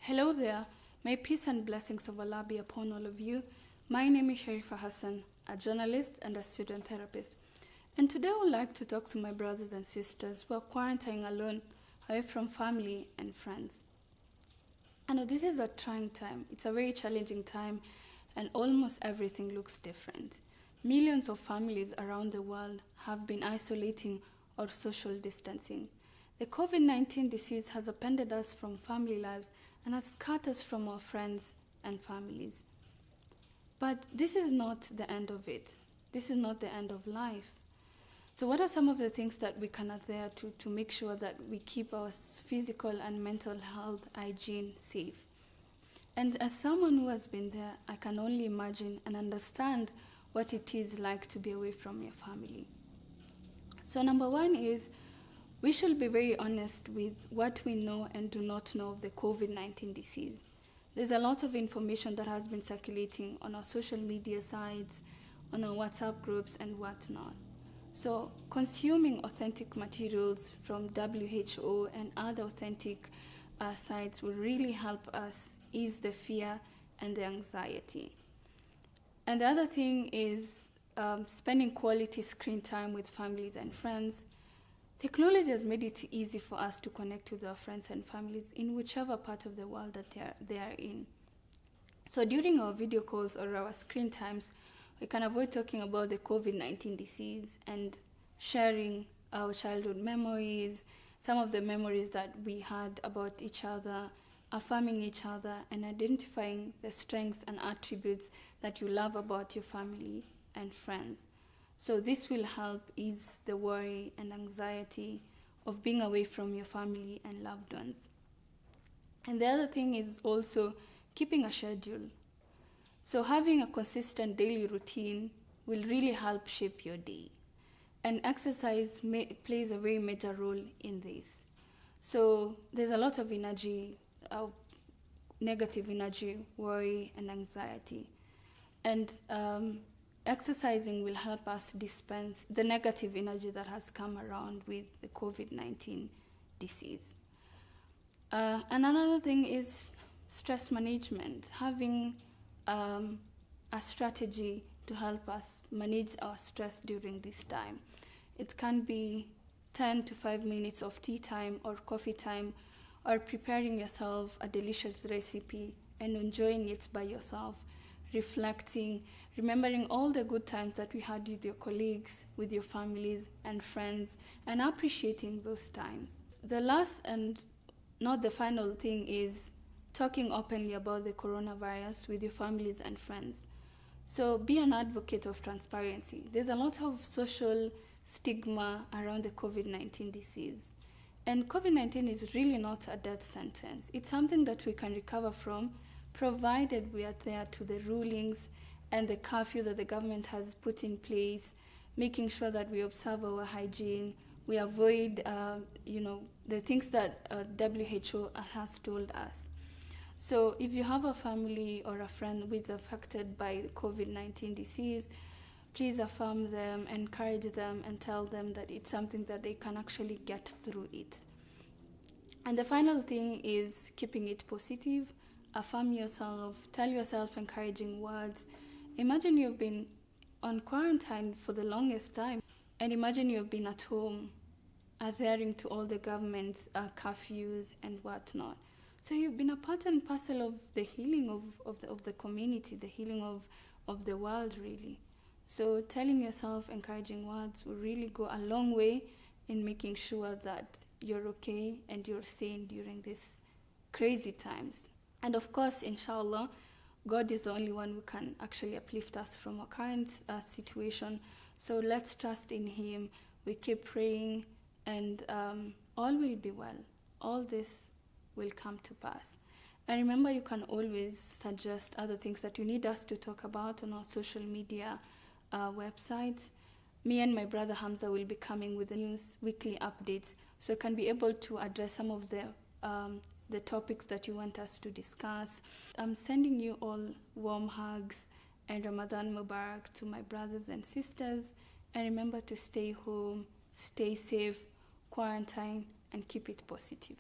Hello there. May peace and blessings of Allah be upon all of you. My name is Sharifa Hassan, a journalist and a student therapist. And today I would like to talk to my brothers and sisters who are quarantining alone, away from family and friends. I know this is a trying time. It's a very challenging time, and almost everything looks different. Millions of families around the world have been isolating or social distancing. The COVID-19 disease has upended us from family lives and has cut us from our friends and families. But this is not the end of it. This is not the end of life. So what are some of the things that we can adhere to make sure that we keep our physical and mental health hygiene safe? And as someone who has been there, I can only imagine and understand what it is like to be away from your family. So number one is, we should be very honest with what we know and do not know of the COVID-19 disease. There's a lot of information that has been circulating on our social media sites, on our WhatsApp groups and whatnot. So consuming authentic materials from WHO and other authentic sites will really help us ease the fear and the anxiety. And the other thing is spending quality screen time with families and friends. Technology has made it easy for us to connect with our friends and families in whichever part of the world that they are in. So during our video calls or our screen times, we can avoid talking about the COVID-19 disease and sharing our childhood memories, some of the memories that we had about each other, affirming each other, and identifying the strengths and attributes that you love about your family and friends. So this will help ease the worry and anxiety of being away from your family and loved ones. And the other thing is also keeping a schedule. So having a consistent daily routine will really help shape your day. And exercise plays a very major role in this. So there's a lot of energy, negative energy, worry, and anxiety. And exercising will help us dispense the negative energy that has come around with the COVID-19 disease. And another thing is stress management, having a strategy to help us manage our stress during this time. It can be 10 to 5 minutes of tea time or coffee time, or preparing yourself a delicious recipe and enjoying it by yourself, reflecting, remembering all the good times that we had with your colleagues, with your families and friends, and appreciating those times. The last and not the final thing is talking openly about the coronavirus with your families and friends. So be an advocate of transparency. There's a lot of social stigma around the COVID-19 disease. And COVID-19 is really not a death sentence. It's something that we can recover from, provided we adhere to the rulings and the curfew that the government has put in place, making sure that we observe our hygiene, we avoid the things that WHO has told us. So if you have a family or a friend who is affected by the COVID-19 disease, please affirm them, encourage them, and tell them that it's something that they can actually get through it. And the final thing is keeping it positive. Affirm yourself, tell yourself encouraging words. Imagine you've been on quarantine for the longest time, and imagine you've been at home adhering to all the government curfews and whatnot. So you've been a part and parcel of the healing of the community, the healing of the world, really. So telling yourself encouraging words will really go a long way in making sure that you're okay and you're sane during these crazy times. And of course, inshallah, God is the only one who can actually uplift us from our current situation. So let's trust in Him. We keep praying, and all will be well. All this will come to pass. And remember, you can always suggest other things that you need us to talk about on our social media websites. Me and my brother Hamza will be coming with the news weekly updates, so you can be able to address some of the topics that you want us to discuss. I'm sending you all warm hugs and Ramadan Mubarak to my brothers and sisters. And remember to stay home, stay safe, quarantine, and keep it positive.